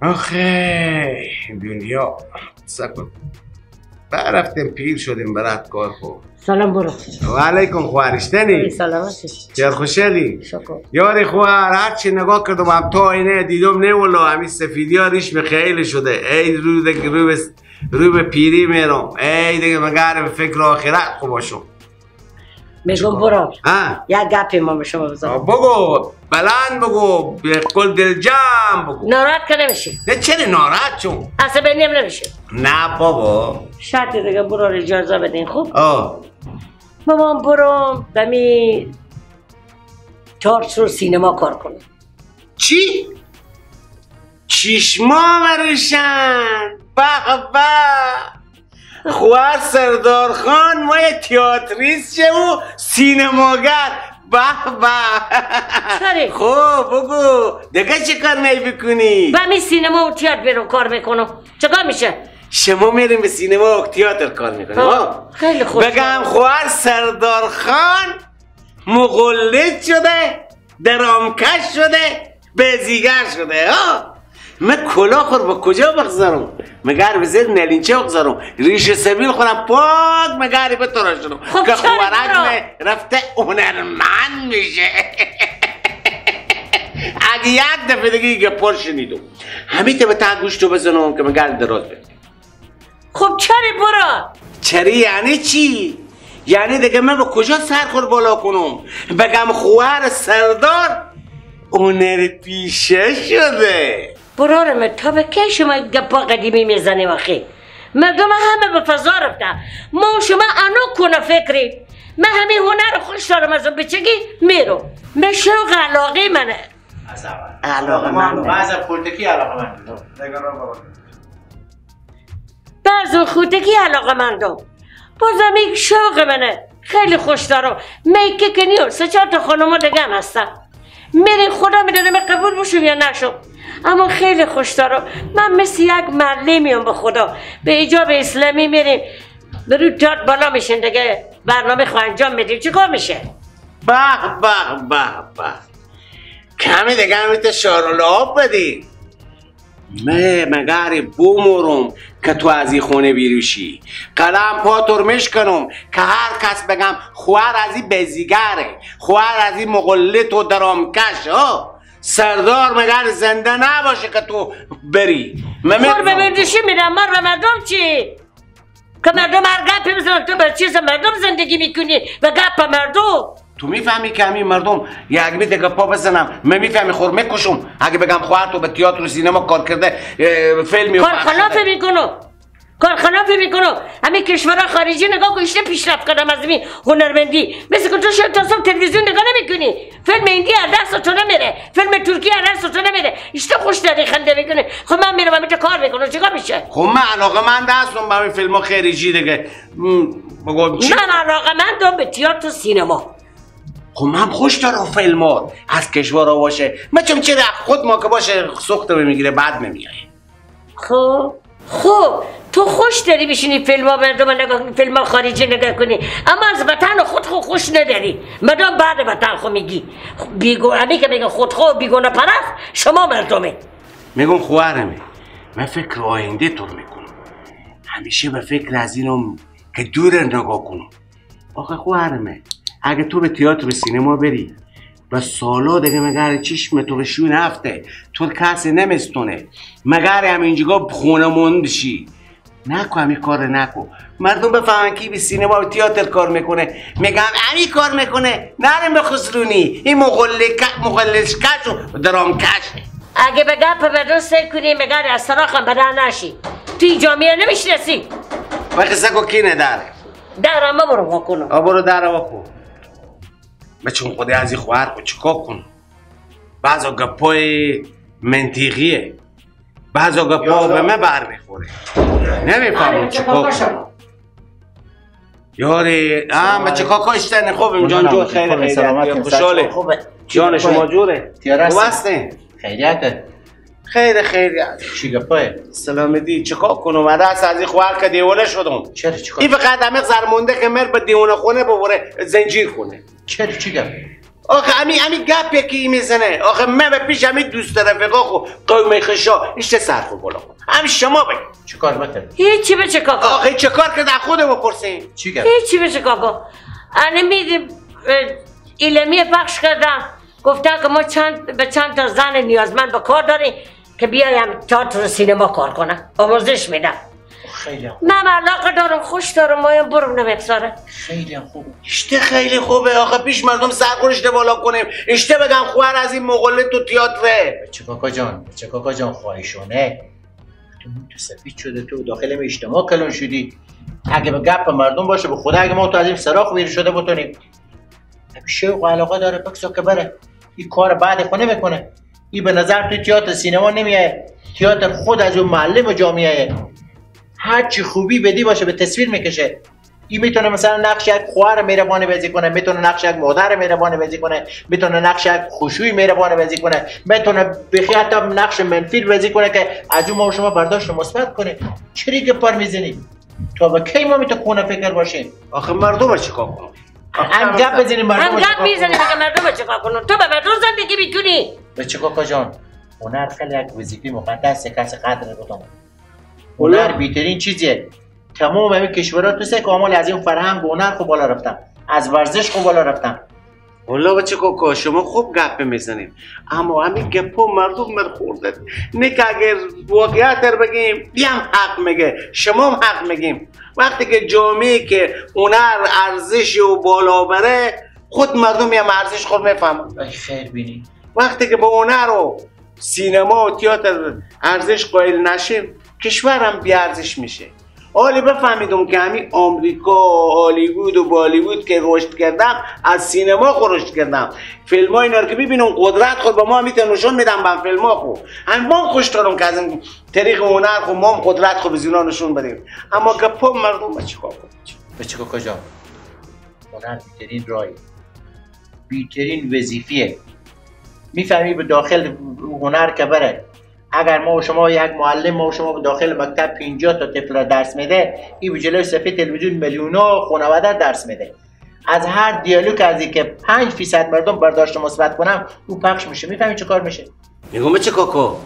آخه دنیا سکن بعد رفتیم پیر شدیم برات کار خو. سلام برو. و علیکم خوارشتنی. سلامتی. چه خوشحالی. شکر. یاری خوار هر چی نگاه کردم هم تا اینه دیدم نه والله همین سفیدی ها ریش خیلی شده. ای روی به پیری میرم. ای دیگه مگر به فکر آخرت خوب باشم. میگم برو. یک گپی ما به شما بزنم. بگو بلند بگو به قول دل جمع بگو. ناراحت که نمیشی؟ نه چرا ناراحت چون؟ عصبانی نمیشی؟ نه بابا. شرط دیگه برو اجازه بدین خوب؟ مامان برو دمی تارس رو سینما کار کنم. چی؟ چشما مرشن به به خوار سردار خان ما یه تیاتریست شه و سینماگر به به خوب بگو دیگه چه کار می بکنی؟ به می سینما و تیاتر بیرون کار میکنم چکار میشه؟ شما میریم به سینما و تیاتر کار میکنیم خیلی خوش بگم خوار سردار خان مقلد شده درامکش شده بزیگر شده من کلاه خور با کجا بگذارم مگر به زیر نلینچه بگذارم ریش سبیل خورم پاک مگری به تراش شدم که خوارک رفته هنرمند میشه اگه یک دفعه دیگه یه پر شنیدم همیته به تا گوشتو بزنم که مگر دراز بده خب چری برو چری یعنی چی؟ یعنی دیگه من به کجا سرخور بالا کنم بگم خوار سردار هنر پیشه شده برارم تا به کی شما گپا قدیمی میزنیم آخی مردم همه به فضا رفتن ما شما انو کنه فکری من همین هنر خوش دارم از اون بچگی میرو من شوق علاقه منه علاقه من بعض خودکی علاقه من بعض خودکی علاقه من دو بازم یک شوق منه خیلی خوش دارم میکه کنیو سه چهار تا خانوما دیگه هم هستن میرین خدا میدونه من قبول بشم یا نشم اما خیلی خوش دارم من مثل یک معلمیم به خدا به ایجاب اسلامی میریم برو تات بالا میشین دیگه برنامه خو انجام میدیم چیکار میشه به به به به کمی دیگه همیته شارالاب بدی مگری بومورم که تو از این خونه بیروشی قلم پا ترمش کنم که هر کس بگم خوار از این بزیگره خوار از این مقلط و درامکش سردار مگر زنده نباشه که تو بری خور به مردشی میرم مر به مردم چی؟ که مردم هر گپی بزنن تو بر چیز مردم زندگی میکنی و گپ مردم تو میفهمی که همین مردم یک بیت گپا بزنم من میفهمی خور میکشم اگه بگم خواهر تو به تئاتر و سینما کار کرده فیلمی کار خلافه میکنم کار خلافه میکنم همین کشورها خارجی نگاه کشته پیشرفت کردم از این هنرمندی مثل که تو شب تا صبح تلویزیون نگاه نمیکنی فیلم هندی هر دست تو نمیره فیلم ترکی هر دست تو نمیره اشته خوش داری خنده میکنه خب من میرم همینجا کار میکنم چیکار میشه خب من علاقه من دستم به این فیلم خارجی دیگه من علاقه من به تئاتر و سینما خب من خوش دارم فیلمات از کشورها باشه من چرا خود ما که باشه سخته میگیره بعد نمیایه خب تو خوش داری بشینی فیلم ها مردم نگاه کنی فیلم ها خارجی نگاه کنی اما از وطن خود خوش نداری مردم بعد وطن خود میگی همی که میگن خود بیگونه پرست شما مردمه میگم خوارمه من فکر آینده طور میکنم همیشه به فکر از اینم که دور نگاه کنم آخه خوارمه اگه تو به تئاتر و سینما بری و سالا دیگه مگر چشم تو به شون هفته تو کسی نمیستونه مگر همینجا خونه موند شی نکو همین کار نکو مردم بفهمن کی به سینما و تئاتر کار میکنه میگم همین کار میکنه نریم به خسرونی این مغلسکش و درامکشه اگه به گپ مردم سر کنی مگر از سراخم بدن نشی توی جامعه نمیشنسی و قصه کو کی نداره درم برو واکنم برو در واکن بچون خودی از این خواهر کو چیکار کن بعضا گپای منطقیه بعضا گپا به من بر میخوره نمیفهمم چیکار کنم یاری بچه کاکا اشتنه خوبیم جان جو خیلی خوشحاله جان شما جوره خوب هستین خیریته خیر خیریت چی گپای سلامتی چیکار کنم دست از این خواهر که دیوانه شدم چرا چیکار این فقط همه زرمونده که مر به دیوانه خونه ببره زنجیر کنه چرا چی گپ آخه امی گپی که ای میزنه. آخه من به پیش امی دوست رفقا خو قوم خشا اشته صرف و بالا کن. امی شما بگید چی کار بکرد؟ هیچی بچه کاکا. آخه چه کار کرد خود بپرسیم؟ چی کرد؟ هیچی بچه کاکا. انا میدیم ایلمی پخش کردم، گفتن که ما به چند تا زن نیازمند به کار داریم که بیایم تئاتر و سینما کار کنم، آموزش میدم. خیلی خوب. من علاقه دارم، خوش دارم، مایم برم نمیگذاره. خیلی خوب. اشته خیلی خوبه. آخه پیش مردم سرکن اشته بالا کنیم، اشته بگم خوار از این مغله تو تئاتره. بچه کاکا جان خواهشانه تو سفید شده، تو داخل اجتماع کلون شدی. اگه به گپ مردم باشه به خدا اگه ما تو از این سراخ ویر شده بتونیم. شوق و علاقه داره بکسا که بره این کار بعد خونه میکنه. این به نظر توی تئاتر سینما نمیایه. تئاتر خود از اون معلم جامعه، هر چی خوبی بدی باشه به تصویر میکشه. این میتونه مثلا نقش یک خواهر مهربانه بازی کنه، میتونه نقش یک مادر مهربانه بازی کنه، میتونه نقش یک خوشوی مهربانه بازی کنه، میتونه بخی حتی نقش منفی بازی کنه که از اون ما شما برداشت مثبت کنه. چری که پر میزنی؟ تا با کی ما میتونه خونه فکر باشیم؟ آخه مردم چیکار کنن؟ هم گپ بزنیم مردم هم گپ میزنیم که مردم چیکار کنن؟ تو به مردم زندگی میتونی؟ بچه کاکا جان هنر خیلی یک وظیفه مقدسه، کسی قدر نمیکنه. هنر بیترین چیزیه. تمام همین کشورها تو سه کامل از این فرهنگ و هنر خوب بالا رفتن، از ورزش خوب بالا رفتن. والله بچه کاکا شما خوب گپ میزنیم، اما همین گپا مردم من خورده. نه که اگر واقعیت رو بگیم بیام حق میگه، شما هم حق میگیم. وقتی که جامعه که هنر ارزش و بالا بره، خود مردم هم ارزش خود میفهمن. ای خیر بینی. وقتی که به هنر و سینما و تئاتر ارزش قائل نشیم، کشور هم بی ارزش میشه. حالی بفهمیدم که همین آمریکا، هالیوود و بالیوود که رشد کردم، از سینما خود رشد کردم. فیلم ها اینا رو که ببینم قدرت خود به ما میتونه نشون میدم. من فیلم ها خود ما خوش دارم که از این طریق هنر خود ما هم قدرت خود به زینا نشون بدیم. اما که پا مردم چیکار کنیم؟ بچه کاکا جان هنر بیترین رای، بیترین وظیفیه. میفهمی به داخل هنر که بره، اگر ما و شما یک معلم ما و شما به داخل مکتب 50 تا طفل درس میده، این به جلوی صفحه تلویزیون میلیون‌ها خانواده درس میده. از هر دیالوگ از این که 5% مردم برداشت مثبت کنم او پخش میشه. میفهمی چه کار میشه؟ میگم بچه کاکا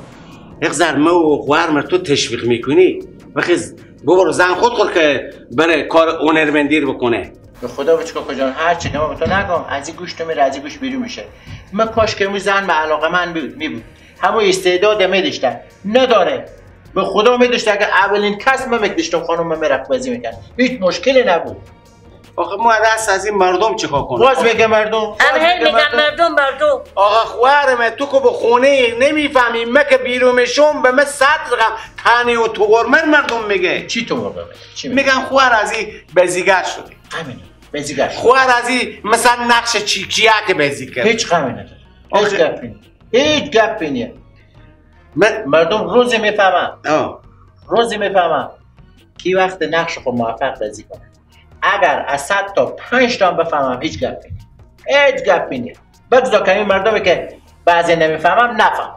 یک ذره و خواهر تو تشویق میکنی، بخیز ببرو زن خود که بره کار هنرمندی رو بکنه. به خدا بچه کاکا جان هر چی که ما به تو نگم از این گوش تو میره از این گوش بیرون میشه. من کاش که اون زن به علاقه من بود همون استعداد میداشتن، نداره. به خدا میداشتن که اولین کس من میداشتم خانم میرفت بازی میکرد، هیچ مشکلی نبود. آخه ما دست از این مردم چیکار کنم؟ باز میگه مردم مردم. آقا خواهرم تو که به خونه نمیفهمی، من که بیرومشون به من صد رقم تنی و توغرمن مردم میگه. چی تو موقع میگن خواهر از این بزیگر شده. همینه بزیگر. خواهر از این مثلا نقش چیکیه که بزی کرد. هیچ غمی نداره. هیچ گپی نیست. مردم روزی میفهمم. روزی میفهمم کی وقت نقش خود موفق بازی کنه. اگر از 100 تا 5 تا بفهمم هیچ گپی نیست. هیچ گپی نیست. بگذار که این مردمی که بعضی نمیفهمم نفهم،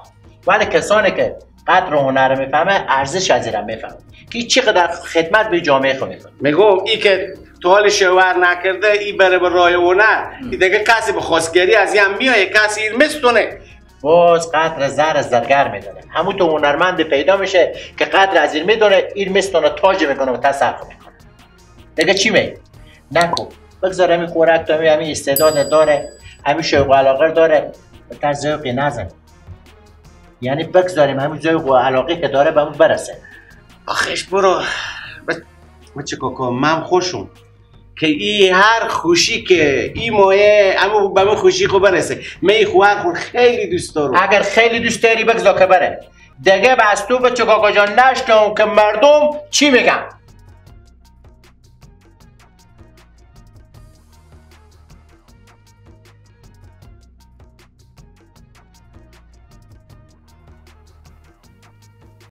ولی کسانی که قدر هنر میفهمه ارزش از این میفهمه که چقدر خدمت به جامعه خود میکنه. میگم ای که تو حال شوهر نکرده ای بره به راه هنر، ای دیگه کسی به خواستگری از این میایه، کسی این مستونه باز قدر زر از زرگر میدونه. همون تو هنرمند پیدا میشه که قدر از این میدونه، این مستونه تاج میکنه و تصرف میکنه. دیگه چی میگه؟ نکن. بگذار همین خوراک تو همین استعداد داره، همین شوق و علاقه داره، تا ذوقی نزن. یعنی بگذاریم همین ذوق و علاقه که داره به اون برسه. آخیش برو بچه کاکا من خوشم که ای هر خوشی که ای مایه اما به من خوشی خو برسه. من ای خواهر خیلی دوست دارم. اگر خیلی دوست داری بگذار که بره. دیگه بس تو بچه کاکا جان نشتم که مردم چی میگن.